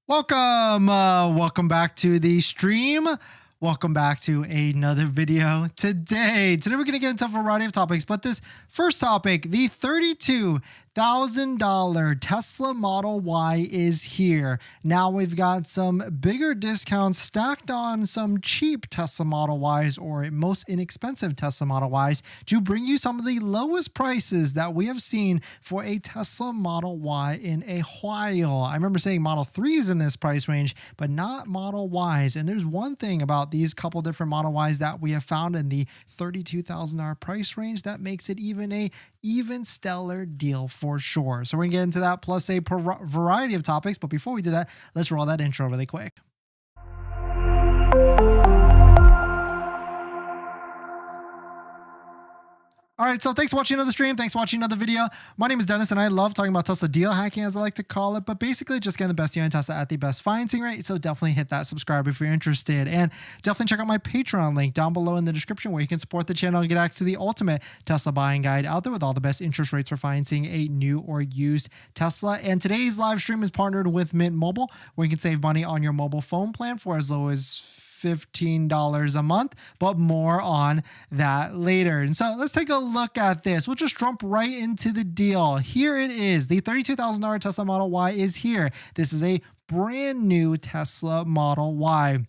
Welcome back to the stream. Welcome back to another video. Today we're going to get into a variety of topics, but this first topic, the $32,000 Tesla Model Y is here. Now we've got some bigger discounts stacked on some cheap Tesla Model Ys or most inexpensive Tesla Model Ys to bring you some of the lowest prices that we have seen for a Tesla Model Y in a while. I remember saying Model 3s in this price range, but not Model Ys. And there's one thing about these couple different Model Ys that we have found in the $32,000 price range that makes it even stellar deal for sure. So we're gonna get into that plus a variety of topics. But before we do that, let's roll that intro really quick. All right, so thanks for watching another stream. Thanks for watching another video. My name is Dennis, and I love talking about Tesla deal hacking, as I like to call it, but basically just getting the best deal in Tesla at the best financing rate. So definitely hit that subscribe if you're interested, and definitely check out my Patreon link down below in the description where you can support the channel and get access to the ultimate Tesla buying guide out there with all the best interest rates for financing a new or used Tesla. And today's live stream is partnered with Mint Mobile, where you can save money on your mobile phone plan for as low as $15 a month, but more on that later. And so let's take a look at this. We'll just jump right into the deal. Here it is. The $32,000 Tesla Model Y is here. This is a brand new Tesla Model Y.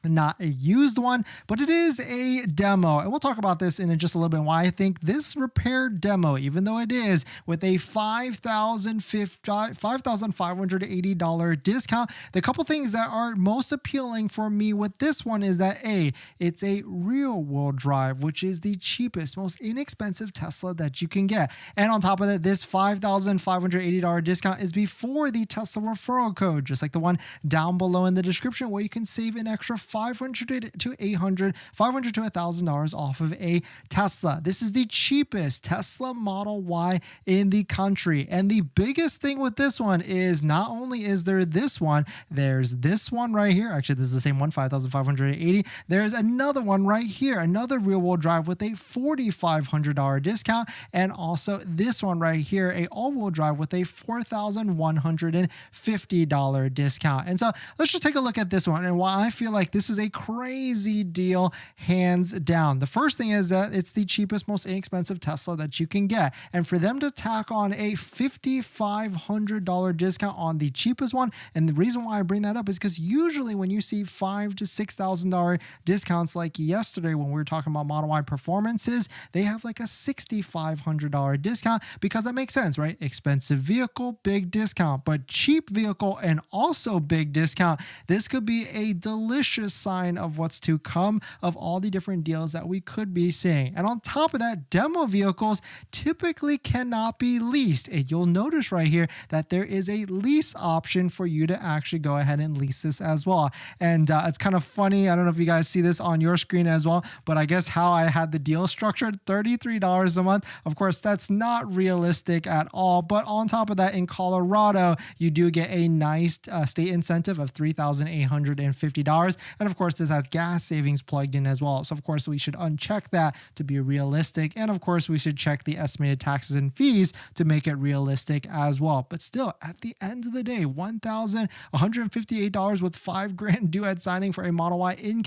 Not a used one, but it is a demo. And we'll talk about this in just a little bit, why I think this repair demo, even though it is with a $5,580 discount, the couple things that are most appealing for me with this one is that A, it's a rear-wheel drive, which is the cheapest, most inexpensive Tesla that you can get. And on top of that, this $5,580 discount is before the Tesla referral code, just like the one down below in the description, where you can save an extra $500 to $1,000 off of a Tesla. This is the cheapest Tesla Model Y in the country. And the biggest thing with this one is not only is there this one, there's this one right here. Actually, this is the same one, $5,580. There's another one right here, another rear-wheel drive with a $4,500 discount. And also this one right here, a all-wheel drive with a $4,150 discount. And so let's just take a look at this one and why I feel like this is a crazy deal, hands down. The first thing is that it's the cheapest, most inexpensive Tesla that you can get. And for them to tack on a $5,500 discount on the cheapest one, and the reason why I bring that up is because usually when you see $5,000 to $6,000 discounts like yesterday when we were talking about Model Y performances, they have like a $6,500 discount because that makes sense, right? Expensive vehicle, big discount, but cheap vehicle and also big discount. This could be a delicious sign of what's to come of all the different deals that we could be seeing. And on top of that, demo vehicles typically cannot be leased. And you'll notice right here that there is a lease option for you to actually go ahead and lease this as well. And it's kind of funny. I don't know if you guys see this on your screen as well, but I guess how I had the deal structured, $33 a month. Of course, that's not realistic at all. But on top of that, in Colorado, you do get a nice state incentive of $3,850. And of course, this has gas savings plugged in as well. So of course, we should uncheck that to be realistic. And of course, we should check the estimated taxes and fees to make it realistic as well. But still, at the end of the day, $1,158 with $5,000 due at signing for a Model Y in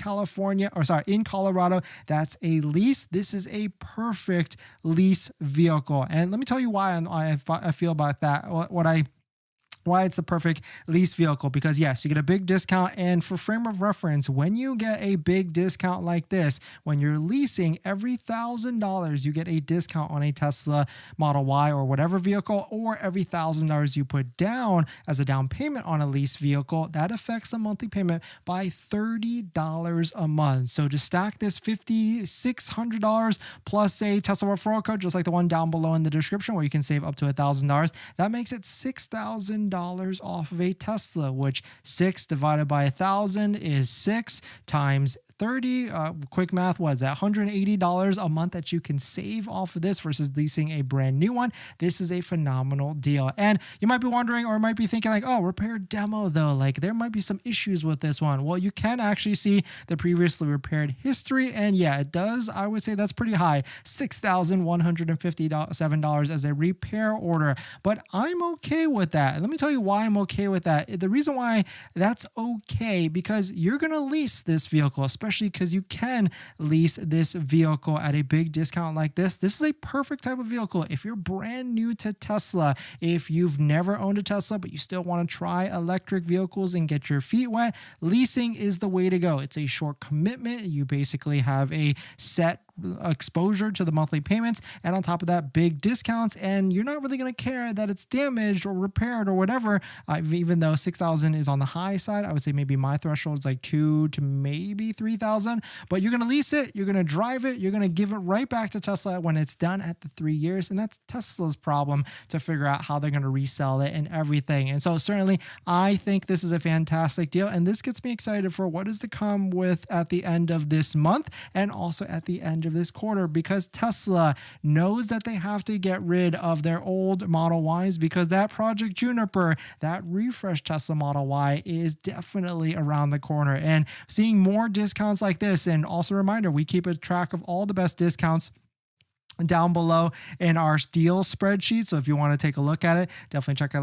in Colorado. That's a lease. This is a perfect lease vehicle. And let me tell you why I feel about that. Why it's the perfect lease vehicle, because yes, you get a big discount. And for frame of reference, when you get a big discount like this, when you're leasing every $1,000, you get a discount on a Tesla Model Y or whatever vehicle, or every $1,000 you put down as a down payment on a lease vehicle, that affects the monthly payment by $30 a month. So to stack this $5,600 plus a Tesla referral code, just like the one down below in the description where you can save up to $1,000, that makes it $6,000 off of a Tesla, which 6 divided by 1,000 is 6 times 30, quick math, what is that? $180 a month that you can save off of this versus leasing a brand new one. This is a phenomenal deal. And you might be wondering or might be thinking like, oh, repair demo though, like there might be some issues with this one. Well, you can actually see the previously repaired history. And yeah, it does. I would say that's pretty high. $6,157 as a repair order. But I'm okay with that. Let me tell you why I'm okay with that. The reason why that's okay, because you're going to lease this vehicle, especially because you can lease this vehicle at a big discount like this. This is a perfect type of vehicle. If you're brand new to Tesla, if you've never owned a Tesla, but you still want to try electric vehicles and get your feet wet, leasing is the way to go. It's a short commitment. You basically have a set exposure to the monthly payments, and on top of that, big discounts, and you're not really going to care that it's damaged or repaired or whatever. Even though 6,000 is on the high side, I would say maybe my threshold is like 2 to maybe 3,000, but you're going to lease it, you're going to drive it, you're going to give it right back to Tesla when it's done at the 3 years, and that's Tesla's problem to figure out how they're going to resell it and everything. And so certainly I think this is a fantastic deal, and this gets me excited for what is to come with at the end of this month and also at the end of this quarter, because Tesla knows that they have to get rid of their old Model Ys, because that Project Juniper, that refresh Tesla Model Y is definitely around the corner. And seeing more discounts like this, and also a reminder, we keep a track of all the best discounts down below in our deal spreadsheet. So if you want to take a look at it, definitely check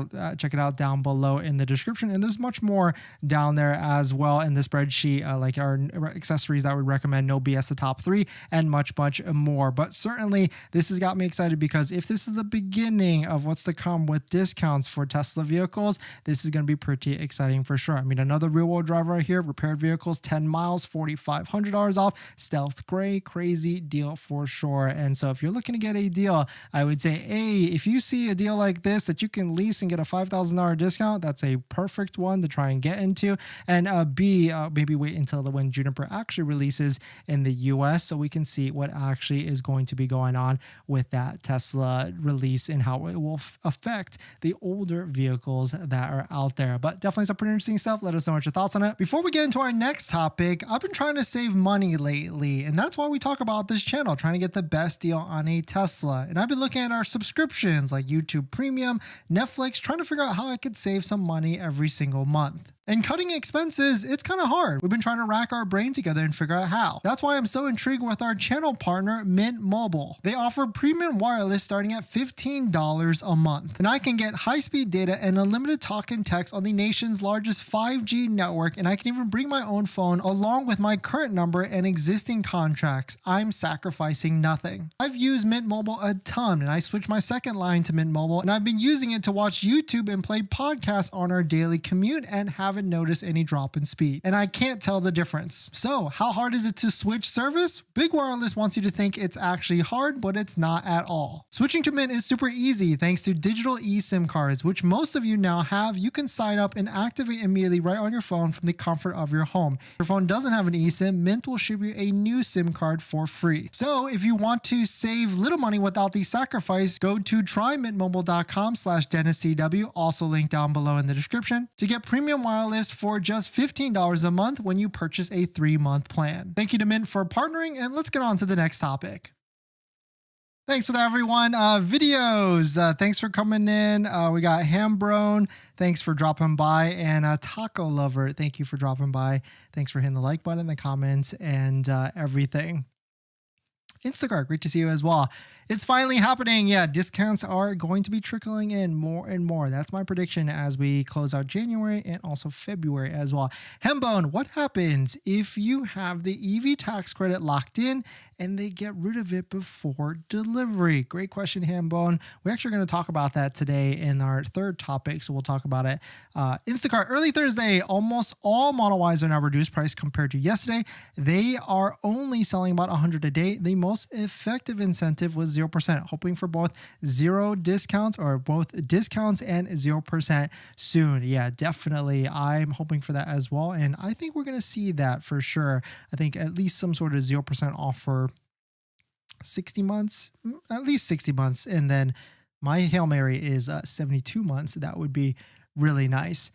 it out down below in the description. And there's much more down there as well in the spreadsheet, like our accessories that we recommend, no BS, the top 3, and much more. But certainly this has got me excited, because if this is the beginning of what's to come with discounts for Tesla vehicles, this is going to be pretty exciting for sure. I mean, another real world driver right here, repaired vehicles, 10 miles, $4,500 off, stealth gray, crazy deal for sure. And so if you're looking to get a deal, I would say, A, if you see a deal like this that you can lease and get a $5,000 discount, that's a perfect one to try and get into. And B, maybe wait until when Juniper actually releases in the US so we can see what actually is going to be going on with that Tesla release and how it will affect the older vehicles that are out there. But definitely some pretty interesting stuff. Let us know what your thoughts on it. Before we get into our next topic, I've been trying to save money lately, and that's why we talk about this channel, trying to get the best deal on a Tesla. And I've been looking at our subscriptions like YouTube Premium, Netflix, trying to figure out how I could save some money every single month. And cutting expenses, it's kind of hard. We've been trying to rack our brain together and figure out how. That's why I'm so intrigued with our channel partner, Mint Mobile. They offer premium wireless starting at $15 a month. And I can get high-speed data and unlimited talk and text on the nation's largest 5G network, and I can even bring my own phone along with my current number and existing contracts. I'm sacrificing nothing. I've used Mint Mobile a ton, and I switched my second line to Mint Mobile, and I've been using it to watch YouTube and play podcasts on our daily commute and haven't noticed any drop in speed. And I can't tell the difference. So how hard is it to switch service? Big Wireless wants you to think it's actually hard, but it's not at all. Switching to Mint is super easy thanks to digital eSIM cards, which most of you now have. You can sign up and activate immediately right on your phone from the comfort of your home. If your phone doesn't have an eSIM, Mint will ship you a new SIM card for free. So if you want to save little money without the sacrifice, go to trymintmobile.com/DennisCW, also linked down below in the description, to get premium wireless for just $15 a month when you purchase a 3-month plan. Thank you to Mint for partnering, and let's get on to the next topic. Thanks for that, everyone. Videos. Thanks for coming in. We got Hambrone. Thanks for dropping by. And Taco Lover. Thank you for dropping by. Thanks for hitting the like button, the comments, and everything. Instacart, great to see you as well. It's finally happening. Yeah, discounts are going to be trickling in more and more. That's my prediction as we close out January and also February as well. Hembone, what happens if you have the EV tax credit locked in and they get rid of it before delivery? Great question, Hembone. We're actually going to talk about that today in our third topic, so we'll talk about it. Instacart, early Thursday, almost all Model Ys are now reduced price compared to yesterday. They are only selling about 100 a day. The most effective incentive was 0%, hoping for both zero discounts or both discounts and 0% soon. Yeah, definitely. I'm hoping for that as well. And I think we're going to see that for sure. I think at least some sort of 0% offer 60 months, at least 60 months. And then my Hail Mary is 72 months. That would be really nice.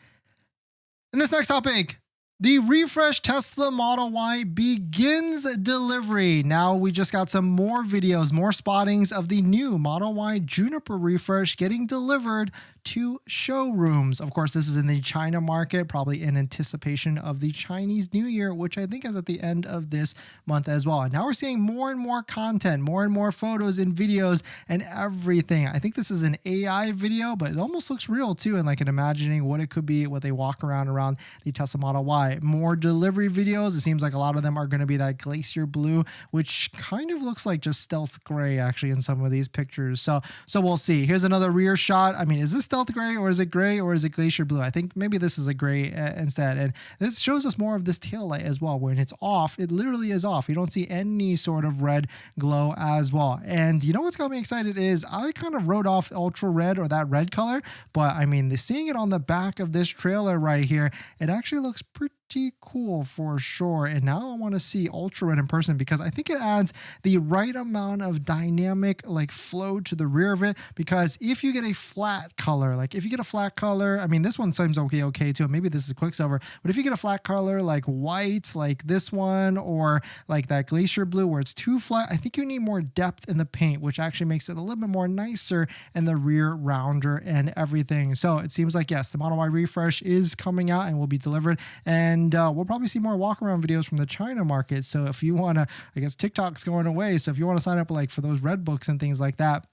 And this next topic, The refreshed Tesla Model Y begins delivery. Now we just got some more videos, more spottings of the new Model Y Juniper refresh getting delivered to showrooms. Of course, this is in the China market, probably in anticipation of the Chinese New Year, which I think is at the end of this month as well. And now we're seeing more and more content, more and more photos and videos and everything. I think this is an AI video, but it almost looks real too. And like in imagining what it could be, what they walk around the Tesla Model Y. More delivery videos. It seems like a lot of them are going to be that glacier blue, which kind of looks like just stealth gray actually in some of these pictures. So we'll see. Here's another rear shot. I mean, is this stealth gray or is it gray or is it glacier blue? I think maybe this is a gray instead. And this shows us more of this tail light as well. When it's off, it literally is off. You don't see any sort of red glow as well. And you know what's got me excited is I kind of wrote off ultra red or that red color, but I mean, seeing it on the back of this trailer right here, it actually looks pretty cool for sure. And now I want to see ultra red in person because I think it adds the right amount of dynamic like flow to the rear of it. Because if you get a flat color, I mean, this one seems okay too. Maybe this is Quicksilver, but if you get a flat color like white, like this one, or like that glacier blue where it's too flat, I think you need more depth in the paint, which actually makes it a little bit more nicer in the rear rounder and everything. So it seems like, yes, the Model Y refresh is coming out and will be delivered. And we'll probably see more walk around videos from the China market. So if you want to, I guess TikTok's going away. So if you want to sign up like for those red books and things like that,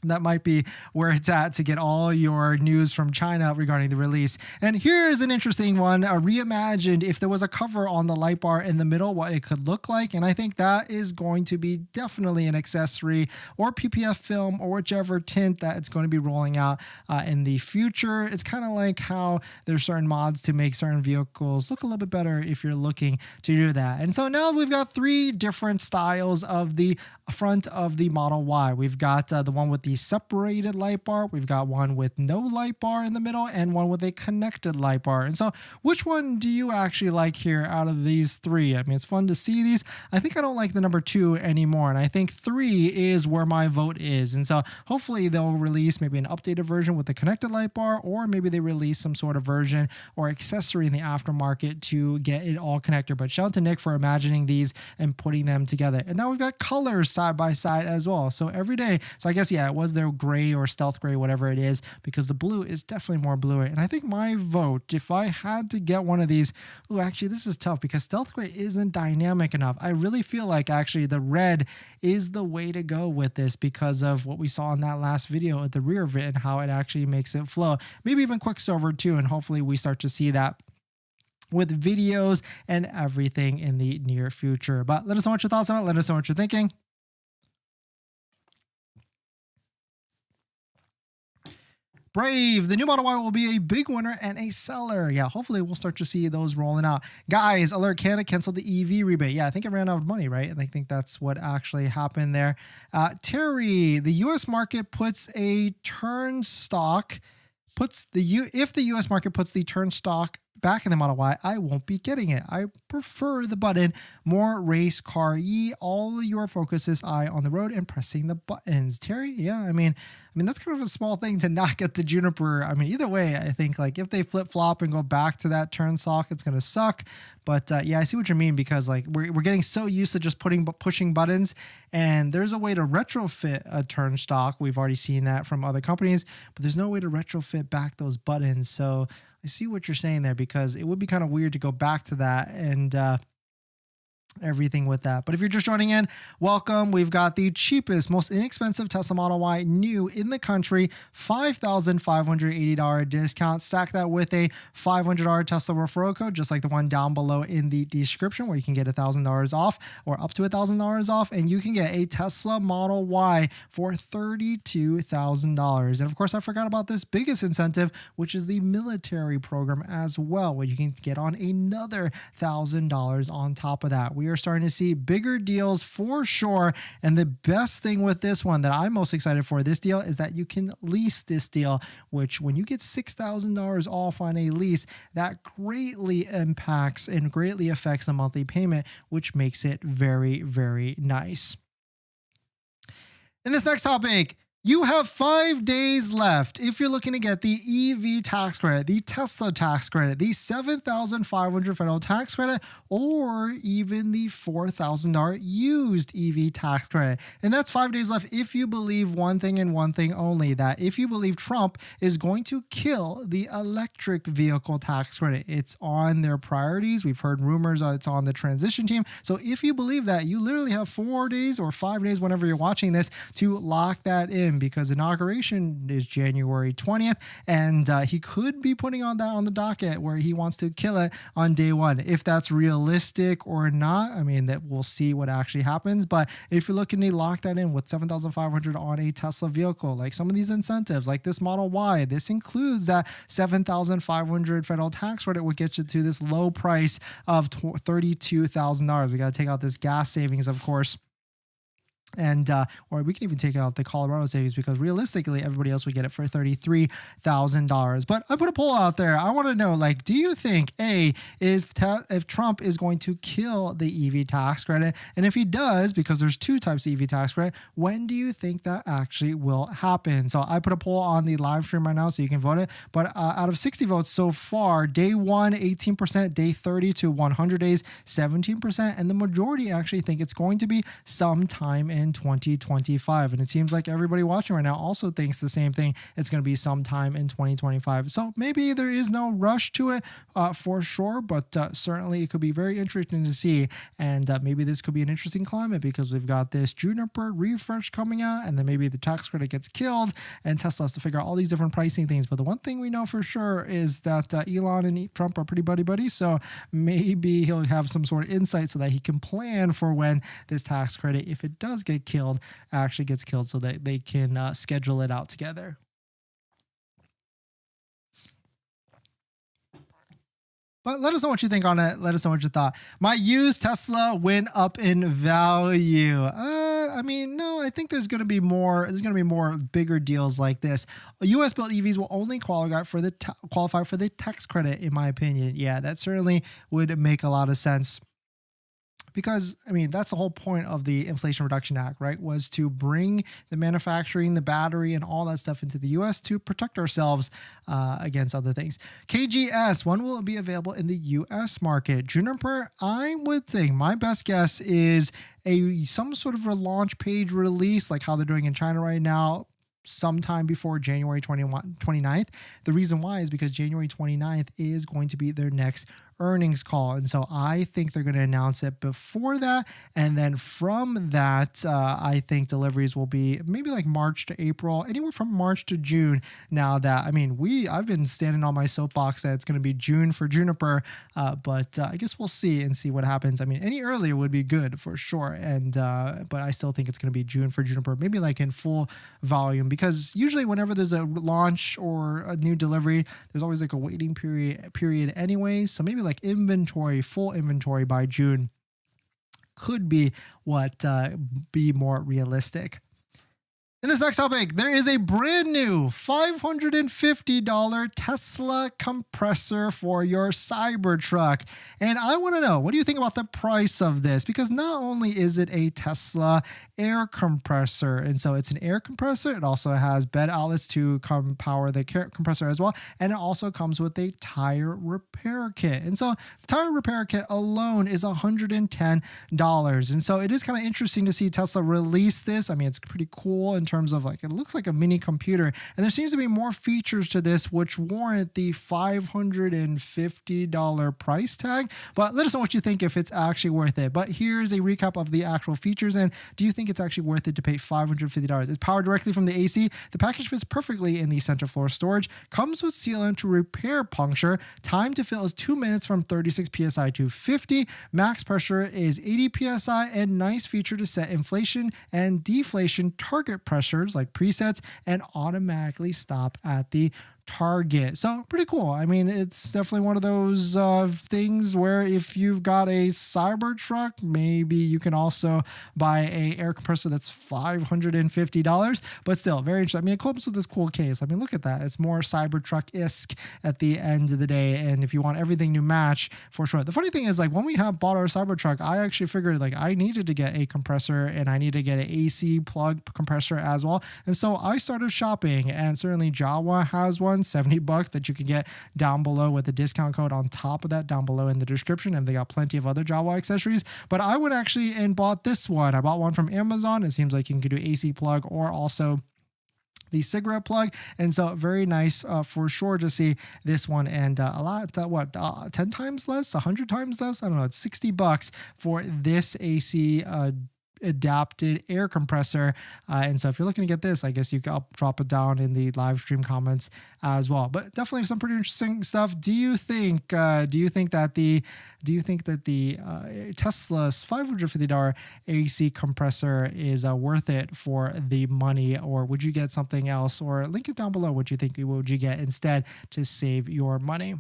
that might be where it's at to get all your news from China regarding the release. And here's an interesting one, reimagined if there was a cover on the light bar in the middle, what it could look like. And I think that is going to be definitely an accessory or PPF film or whichever tint that it's going to be rolling out in the future. It's kind of like how there's certain mods to make certain vehicles look a little bit better if you're looking to do that. And so now we've got three different styles of the front of the Model Y. We've got the one with the separated light bar, we've got one with no light bar in the middle, and one with a connected light bar. And so which one do you actually like here out of these three? I mean, it's fun to see these. I think I don't like the number 2 anymore, and I think 3 is where my vote is. And so hopefully they'll release maybe an updated version with the connected light bar, or maybe they release some sort of version or accessory in the aftermarket to get it all connected. But shout out to Nick for imagining these and putting them together. And now we've got colors side by side as well. So every day, so I guess, yeah, it was their gray or stealth gray, whatever it is, because the blue is definitely more bluey. And I think my vote, if I had to get one of these, actually this is tough because stealth gray isn't dynamic enough. I really feel like actually the red is the way to go with this because of what we saw in that last video at the rear of it and how it actually makes it flow. Maybe even Quicksilver too, and hopefully we start to see that with videos and everything in the near future. But let us know what your thoughts on it. Let us know what you're thinking. Brave, the new Model Y will be a big winner and a seller. Yeah, hopefully we'll start to see those rolling out. Guys, alert, Canada canceled the EV rebate. Yeah, I think it ran out of money, right? And I think that's what actually happened there. Terry, the U.S. market puts a turn stock, if the U.S. market puts the turn stock back in the Model Y, I won't be getting it. I prefer the button. More race car ye. All your focus is eye on the road and pressing the buttons. Terry, yeah, I mean that's kind of a small thing to not get the Juniper. I mean, either way, I think like if they flip flop and go back to that turn stock, it's gonna suck. But yeah, I see what you mean because like we're getting so used to just pushing buttons, and there's a way to retrofit a turn stock. We've already seen that from other companies, but there's no way to retrofit back those buttons. So I see what you're saying there because it would be kind of weird to go back to that and everything with that. But if you're just joining in, welcome. We've got the cheapest, most inexpensive Tesla Model Y new in the country, $5,580 discount. Stack that with a $500 Tesla referral code, just like the one down below in the description, where you can get $1,000 off or up to $1,000 off, and you can get a Tesla Model Y for $32,000. And of course, I forgot about this biggest incentive, which is the military program as well, where you can get on another $1,000 on top of that. We are starting to see bigger deals for sure. And the best thing with this one that I'm most excited for this deal is that you can lease this deal, which when you get $6,000 off on a lease, that greatly impacts and greatly affects the monthly payment, which makes it very, very nice. In this next topic, You have 5 days left if you're looking to get the EV tax credit, the Tesla tax credit, the $7,500 federal tax credit, or even the $4,000 used EV tax credit. And that's 5 days left if you believe one thing and one thing only, that if you believe Trump is going to kill the electric vehicle tax credit. It's on their priorities. We've heard rumors it's on the transition team. So if you believe that, you literally have 4 days or 5 days whenever you're watching this to lock that in, because inauguration is January 20th, and he could be putting on that on the docket where he wants to kill it on day one. If that's realistic or not, I mean, that we'll see what actually happens. But if you're looking to lock that in with $7,500 on a Tesla vehicle, like some of these incentives, like this Model Y, this includes that $7,500 federal tax credit, would get you to this low price of $32,000. We got to take out this gas savings, of course. And or we can even take out the Colorado savings, because realistically everybody else would get it for $33,000. But I put a poll out there. I want to know, like, do you think if Trump is going to kill the EV tax credit, and if he does, because there's two types of EV tax credit, when do you think that actually will happen? So I put a poll on the live stream right now, so you can vote it. But out of 60 votes so far, day 1 18%, day 30 to 100 days 17%, and the majority actually think it's going to be sometime in 2025. And it seems like everybody watching right now also thinks the same thing. It's going to be sometime in 2025. So maybe there is no rush to it for sure, but certainly it could be very interesting to see. And maybe this could be an interesting climate, because we've got this Juniper refresh coming out, and then maybe the tax credit gets killed and Tesla has to figure out all these different pricing things. But the one thing we know for sure is that Elon and Trump are pretty buddy-buddy. So maybe he'll have some sort of insight so that he can plan for when this tax credit, if it does get killed, actually gets killed, so that they can schedule it out together. But let us know what you think on it. Let us know what you thought. My used Tesla went up in value. I mean, no, I think there's going to be more. There's going to be more bigger deals like this. U.S. built EVs will only qualify for the tax credit, in my opinion. Yeah, that certainly would make a lot of sense. Because, I mean, that's the whole point of the Inflation Reduction Act, right? Was to bring the manufacturing, the battery, and all that stuff into the U.S. to protect ourselves against other things. KGS, when will it be available in the U.S. market? Juniper, I would think, my best guess is some sort of a launch page release, like how they're doing in China right now, sometime before January 29th. The reason why is because January 29th is going to be their next earnings call. And so I think they're going to announce it before that. And then from that, I think deliveries will be maybe like March to April, anywhere from March to June. Now that, I mean, I've been standing on my soapbox that it's going to be June for Juniper, but I guess we'll see what happens. I mean, any earlier would be good for sure. And, but I still think it's going to be June for Juniper, maybe like in full volume, because usually whenever there's a launch or a new delivery, there's always like a waiting period anyway. So maybe like full inventory by June could be what be more realistic. In this next topic, there is a brand new $550 Tesla compressor for your Cybertruck. And I want to know, what do you think about the price of this? Because not only is it a Tesla air compressor, and so it's an air compressor, it also has bed outlets to power the compressor as well. And it also comes with a tire repair kit. And so the tire repair kit alone is $110. And so it is kind of interesting to see Tesla release this. I mean, it's pretty cool in terms of, like, it looks like a mini computer, and there seems to be more features to this which warrant the $550 price tag. But let us know what you think, if it's actually worth it. But here's a recap of the actual features, and do you think it's actually worth it to pay $550? It's powered directly from the AC. The package fits perfectly in the center floor storage, comes with sealant to repair puncture. Time to fill is 2 minutes from 36 psi to 50. Max pressure is 80 psi, and nice feature to set inflation and deflation target pressures like presets and automatically stop at the Target. So pretty cool. I mean, it's definitely one of those things where if you've got a Cybertruck, maybe you can also buy a air compressor that's $550, but still very interesting. I mean, it comes with this cool case. I mean, look at that. It's more Cybertruck-esque at the end of the day. And if you want everything to match, for sure. The funny thing is, like, when we have bought our Cybertruck, I actually figured like I needed to get a compressor and I need to get an AC plug compressor as well. And so I started shopping, and certainly Jawa has one, $70 that you can get down below with the discount code on top of that down below in the description. And they got plenty of other Jawa accessories, but I went actually and bought this one. I bought one from Amazon. It seems like you can do AC plug or also the cigarette plug. And so very nice for sure to see this one. And a lot, 10 times less, 100 times less. I don't know. It's $60 for this AC adapted air compressor. And so if you're looking to get this, I guess I'll drop it down in the live stream comments as well. But definitely some pretty interesting stuff. Do you think that the Tesla's $550 AC compressor is worth it for the money, or would you get something else? Or link it down below. What you think would you get instead to save your money?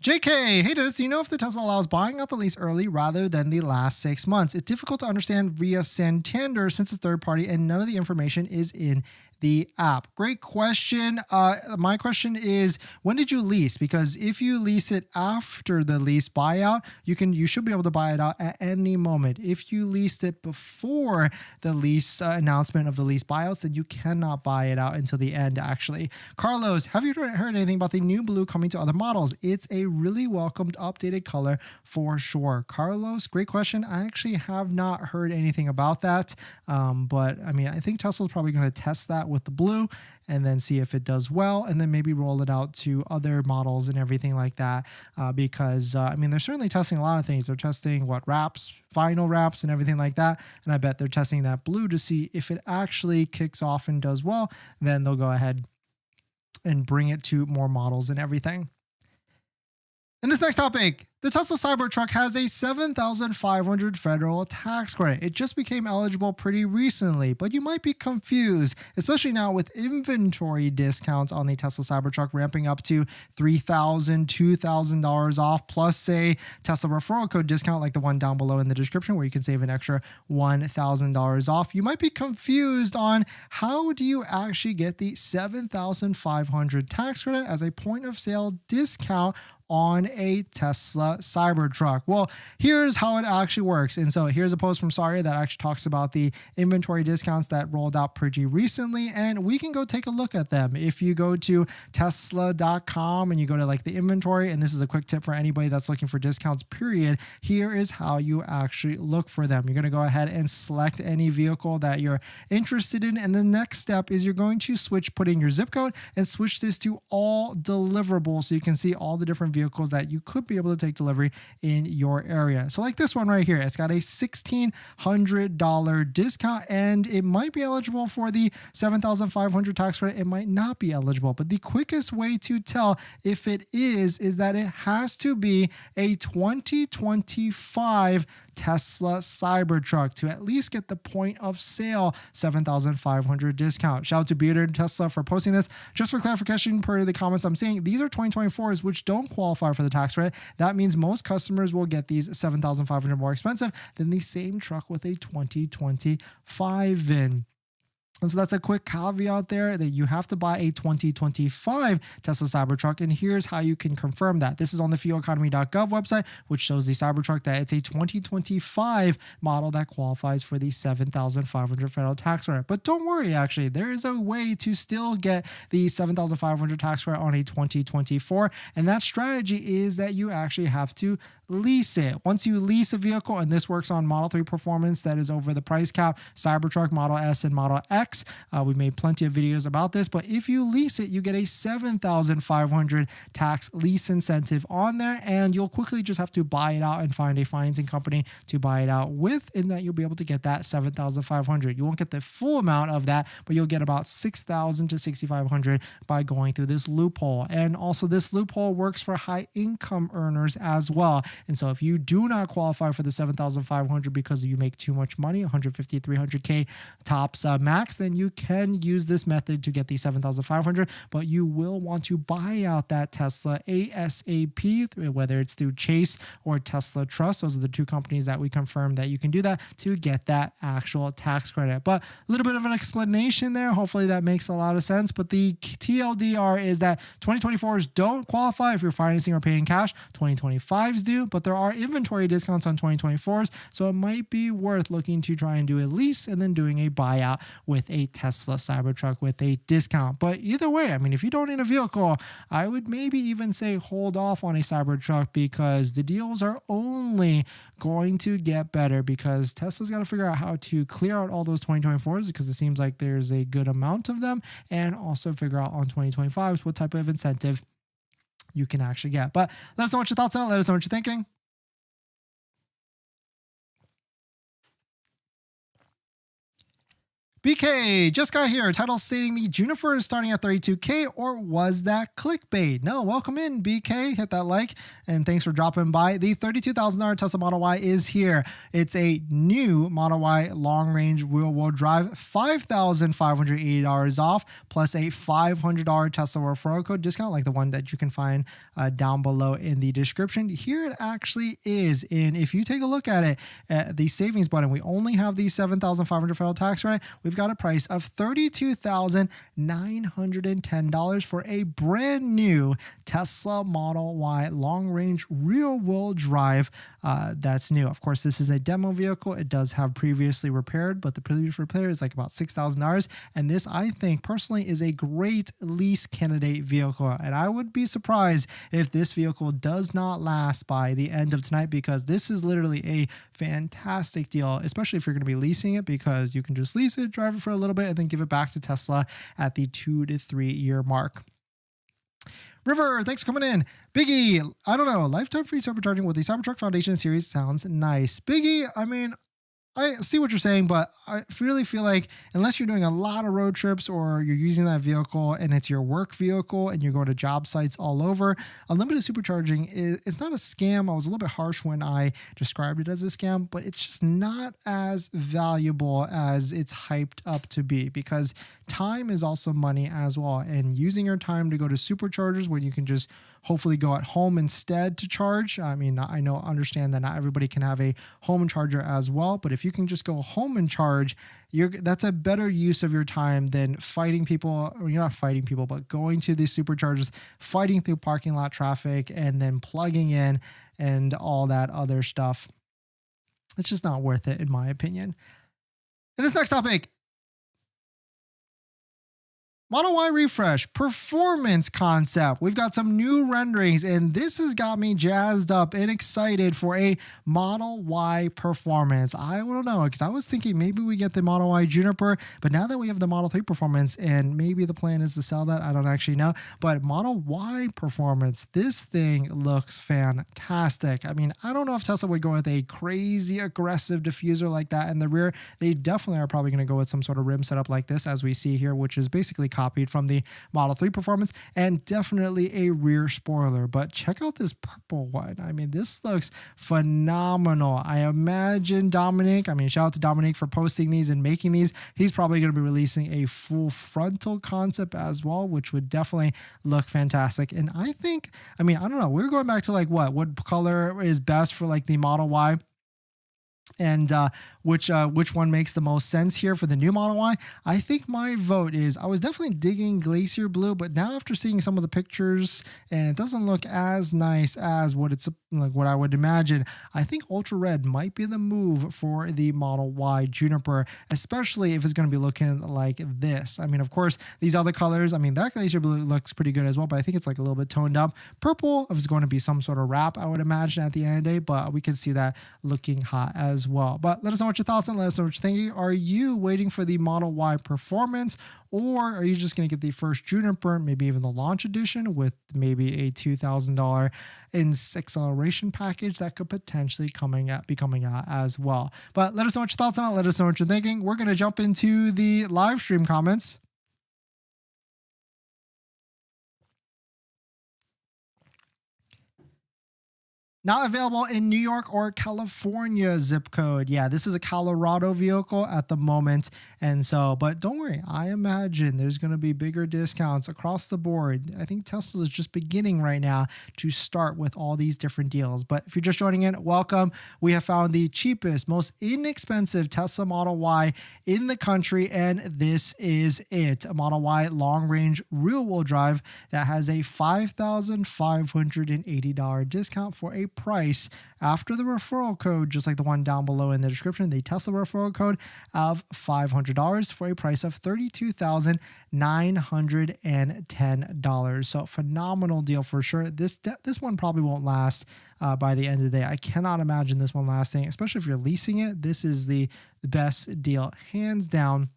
JK, hey Dennis, do you know if the Tesla allows buying out the lease early rather than the last 6 months? It's difficult to understand via Santander since it's third party and none of the information is in the app. Great question. My question is, when did you lease? Because if you lease it after the lease buyout, you should be able to buy it out at any moment. If you leased it before the lease announcement of the lease buyouts, then you cannot buy it out until the end, actually. Carlos, have you heard anything about the new blue coming to other models? It's a really welcomed updated color for sure. Carlos, great question. I actually have not heard anything about that. But I mean, I think Tesla's probably going to test that with the blue and then see if it does well, and then maybe roll it out to other models and everything like that. Because I mean, they're certainly testing a lot of things. They're testing wraps, vinyl wraps and everything like that. And I bet they're testing that blue to see if it actually kicks off and does well. Then they'll go ahead and bring it to more models and everything. And this next topic, the Tesla Cybertruck has a $7,500 federal tax credit. It just became eligible pretty recently, but you might be confused, especially now with inventory discounts on the Tesla Cybertruck ramping up to $3,000, $2,000 off, plus a Tesla referral code discount like the one down below in the description where you can save an extra $1,000 off. You might be confused on how do you actually get the $7,500 tax credit as a point of sale discount on a Tesla Cybertruck. Well, here's how it actually works. And so here's a post from Saria that actually talks about the inventory discounts that rolled out pretty recently, and we can go take a look at them. If you go to tesla.com and you go to like the inventory, and this is a quick tip for anybody that's looking for discounts, period, here is how you actually look for them. You're going to go ahead and select any vehicle that you're interested in, and the next step is you're going to put in your zip code and switch this to all deliverables so you can see all the different vehicles that you could be able to take delivery in your area. So like this one right here, it's got a $1,600 discount and it might be eligible for the $7,500 tax credit. It might not be eligible, but the quickest way to tell if it is that it has to be a 2025 Tesla Cybertruck to at least get the point of sale $7,500 discount. Shout out to Bearded Tesla for posting this. Just for clarification, per the comments I'm seeing, these are 2024s which don't qualify for the tax credit. That means most customers will get these $7,500 more expensive than the same truck with a 2025 VIN. And so that's a quick caveat there that you have to buy a 2025 Tesla Cybertruck. And here's how you can confirm that. This is on the fueleconomy.gov website, which shows the Cybertruck that it's a 2025 model that qualifies for the $7,500 federal tax credit. But don't worry, actually, there is a way to still get the $7,500 tax credit on a 2024. And that strategy is that you actually have to lease it. Once you lease a vehicle, and this works on Model 3 Performance that is over the price cap, Cybertruck, Model S, and Model X, tax. We've made plenty of videos about this, but if you lease it, you get a $7,500 tax lease incentive on there, and you'll quickly just have to buy it out and find a financing company to buy it out with, and that you'll be able to get that $7,500. You won't get the full amount of that, but you'll get about $6,000 to $6,500 by going through this loophole. And also this loophole works for high income earners as well. And so if you do not qualify for the $7,500 because you make too much money, 150, 300K tops max, then you can use this method to get the $7,500, but you will want to buy out that Tesla ASAP, whether it's through Chase or Tesla Trust. Those are the two companies that we confirmed that you can do that to get that actual tax credit. But a little bit of an explanation there. Hopefully that makes a lot of sense. But the TLDR is that 2024s don't qualify if you're financing or paying cash. 2025s do, but there are inventory discounts on 2024s. So it might be worth looking to try and do a lease and then doing a buyout with a Tesla Cybertruck with a discount. But either way, I mean, if you don't need a vehicle, I would maybe even say hold off on a Cybertruck, because the deals are only going to get better, because Tesla's got to figure out how to clear out all those 2024s, because it seems like there's a good amount of them, and also figure out on 2025s what type of incentive you can actually get. But let us know what your thoughts on it. Let us know what you're thinking. BK just got here. Title stating the Juniper is starting at $32K, or was that clickbait? No, welcome in, BK. Hit that like, and thanks for dropping by. The $32,000 Tesla Model Y is here. It's a new Model Y long-range rear-wheel drive, $5,580 off, plus a $500 Tesla referral code discount, like the one that you can find down below in the description. Here it actually is. And if you take a look at it, the savings button, we only have the $7,500 federal tax credit. We've got a price of $32,910 for a brand new Tesla Model Y long-range rear-wheel drive that's new. Of course, this is a demo vehicle. It does have previously repaired, but the previous repair is like about $6,000. And this, I think, personally is a great lease candidate vehicle. And I would be surprised if this vehicle does not last by the end of tonight, because this is literally a fantastic deal, especially if you're going to be leasing it, because you can just lease it, drive it for a little bit, and then give it back to Tesla at the 2 to 3 year mark. River, thanks for coming in. Biggie, I don't know, lifetime free supercharging with the Cybertruck Foundation series sounds nice. Biggie, I mean, I see what you're saying, but I really feel like unless you're doing a lot of road trips, or you're using that vehicle and it's your work vehicle and you're going to job sites all over, unlimited supercharging it's not a scam. I was a little bit harsh when I described it as a scam, but it's just not as valuable as it's hyped up to be, because time is also money as well. And using your time to go to superchargers when you can just hopefully go at home instead to charge. I mean, I understand that not everybody can have a home charger as well, but if you can just go home and charge, that's a better use of your time than fighting people. Or you're not fighting people, but going to these superchargers, fighting through parking lot traffic, and then plugging in and all that other stuff. It's just not worth it, in my opinion. And this next topic, Model Y refresh, performance concept. We've got some new renderings, and this has got me jazzed up and excited for a Model Y performance. I don't know, because I was thinking maybe we get the Model Y Juniper, but now that we have the Model 3 performance, and maybe the plan is to sell that, I don't actually know. But Model Y performance, this thing looks fantastic. I mean, I don't know if Tesla would go with a crazy aggressive diffuser like that in the rear. They definitely are probably going to go with some sort of rim setup like this, as we see here, which is basically copied from the Model 3 performance, and definitely a rear spoiler. But check out this purple one. I mean, this looks phenomenal. I imagine Dominic, shout out to Dominic for posting these and making these. He's probably going to be releasing a full frontal concept as well, which would definitely look fantastic. And I think, I don't know, we're going back to like what color is best for like the Model Y, and which one makes the most sense here for the new Model Y. I think my vote is, I was definitely digging Glacier Blue, but now after seeing some of the pictures, and it doesn't look as nice as what I would imagine, I think Ultra Red might be the move for the Model Y Juniper, especially if it's going to be looking like this. Of course, these other colors, that Glacier Blue looks pretty good as well, but I think it's like a little bit toned up. Purple is going to be some sort of wrap, I would imagine, at the end of the day, but we can see that looking hot as well. But let us know what your thoughts and let us know what you're thinking. Are you waiting for the Model Y Performance, or are you just going to get the first Juniper, maybe even the launch edition with maybe a $2,000 acceleration package that could potentially be coming out as well? But let us know what your thoughts on it. Let us know what you're thinking. We're going to jump into the live stream comments. Not available in New York or California zip code. Yeah, this is a Colorado vehicle at the moment. And so, but don't worry, I imagine there's going to be bigger discounts across the board. I think Tesla is just beginning right now to start with all these different deals. But if you're just joining in, welcome. We have found the cheapest, most inexpensive Tesla Model Y in the country, and this is it. A Model Y long-range rear-wheel drive that has a $5,580 discount for a price after the referral code, just like the one down below in the description, the Tesla referral code of $500 for a price of $32,910. So phenomenal deal for sure. This one probably won't last by the end of the day. I cannot imagine this one lasting, especially if you're leasing it. This is the best deal, hands down.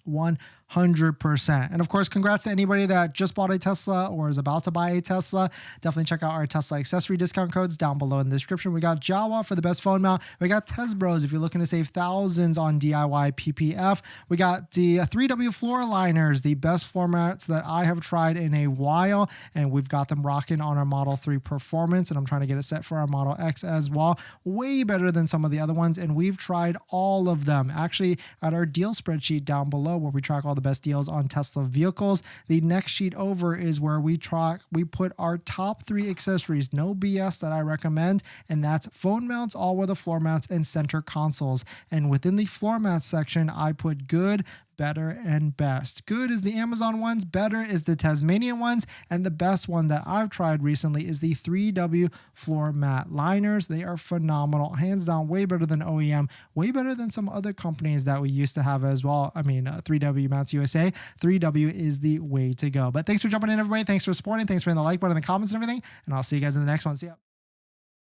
100%. And of course, congrats to anybody that just bought a Tesla or is about to buy a Tesla. Definitely check out our Tesla accessory discount codes down below in the description. We got Jawa for the best phone mount. We got Tesbros if you're looking to save thousands on DIY PPF. We got the 3W floor liners, the best floor mats that I have tried in a while, and we've got them rocking on our Model 3 Performance, and I'm trying to get it set for our Model X as well. Way better than some of the other ones, and we've tried all of them. Actually, at our deal spreadsheet down below where we track all the best deals on Tesla vehicles, the next sheet over is where we put our top 3 accessories, no BS, that I recommend, and that's phone mounts, all-weather floor mats, and center consoles. And within the floor mat section, I put good, better, and best. Good is the Amazon ones, better is the Tasmanian ones, and the best one that I've tried recently is the 3W floor mat liners. They are phenomenal, hands down, way better than OEM, way better than some other companies that we used to have as well. I mean, 3W Mats USA, 3W is the way to go. But thanks for jumping in, everybody. Thanks for supporting. Thanks for hitting the like button in the comments and everything, and I'll see you guys in the next one. See ya.